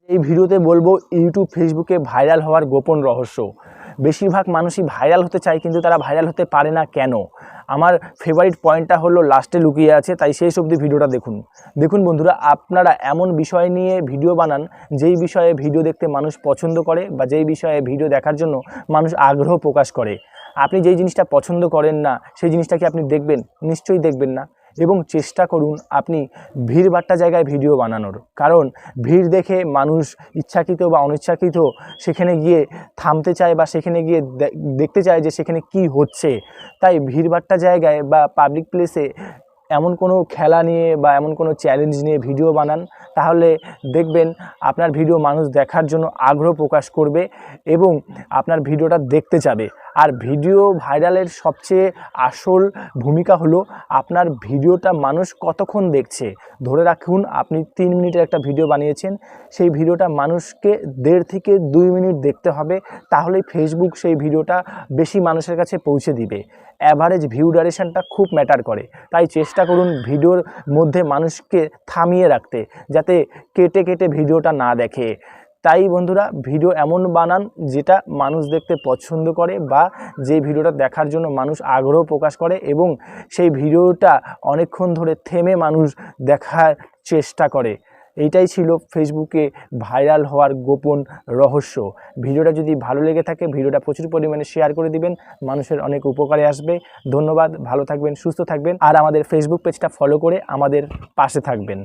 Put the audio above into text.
এই ভিডিওতে বলবো ইউটিউব ফেসবুকে ভাইরাল হওয়ার গোপন রহস্য। বেশিরভাগ মানুষই ভাইরাল হতে চায়, কিন্তু তারা ভাইরাল হতে পারে না কেন? আমার ফেভারিট পয়েন্টটা হলো লাস্টে লুকিয়ে আছে, তাই শেষ অবধি ভিডিওটা দেখুন। দেখুন বন্ধুরা, আপনারা এমন বিষয় নিয়ে ভিডিও বানান যেই বিষয়ে ভিডিও দেখতে মানুষ পছন্দ করে বা যেই বিষয়ে ভিডিও দেখার জন্য মানুষ আগ্রহ প্রকাশ করে। আপনি যেই জিনিসটা পছন্দ করেন না সেই জিনিসটা কি আপনি দেখবেন? নিশ্চয়ই দেখবেন না। এবং চেষ্টা করুন আপনি ভিড়ভাট্টা জায়গায় ভিডিও বানানোর, কারণ ভিড় দেখে মানুষ ইচ্ছাকৃত বা অনিচ্ছাকৃত সেখানে গিয়ে থামতে চায় বা সেখানে গিয়ে দেখতে চায় যে সেখানে কি হচ্ছে। তাই ভিড়ভাট্টা জায়গায় বা পাবলিক প্লেসে এমন কোনো খেলা নিয়ে বা এমন কোনো চ্যালেঞ্জ নিয়ে ভিডিও বানান, তাহলে দেখবেন আপনার ভিডিও মানুষ দেখার জন্য আগ্রহ প্রকাশ করবে এবং আপনার ভিডিওটা দেখতে চাবে। আর ভিডিও ভাইরালের সবচেয়ে আসল ভূমিকা হলো আপনার ভিডিওটা মানুষ কতক্ষণ দেখছে। ধরে রাখুন আপনি 3 মিনিটের একটা ভিডিও বানিয়েছেন, সেই ভিডিওটা মানুষকে 1.5 থেকে 2 মিনিট দেখতে হবে, তাহলে ফেসবুক সেই ভিডিওটা বেশি মানুষের কাছে পৌঁছে দিবে। অ্যাভারেজ ভিউ ডিউরেশনটা খুব ম্যাটার করে, তাই চেষ্টা করুন ভিডিওর মধ্যে মানুষকে থামিয়ে রাখতে, যাতে কেটে কেটে ভিডিওটা না দেখে। তাই বন্ধুরা, ভিডিও এমন বানান যেটা মানুষ দেখতে পছন্দ করে বা যে ভিডিওটা দেখার জন্য মানুষ আগ্রহ প্রকাশ করে এবং সেই ভিডিওটা অনেকক্ষণ ধরে থেমে মানুষ দেখার চেষ্টা করে। এইটাই ছিল ফেসবুকে ভাইরাল হওয়ার গোপন রহস্য। ভিডিওটা যদি ভালো লেগে থাকে ভিডিওটা প্রচুর পরিমাণে শেয়ার করে দিবেন, মানুষের অনেক উপকারে আসবে। ধন্যবাদ, ভালো থাকবেন, সুস্থ থাকবেন, আর আমাদের ফেসবুক পেজটা ফলো করে আমাদের পাশে থাকবেন।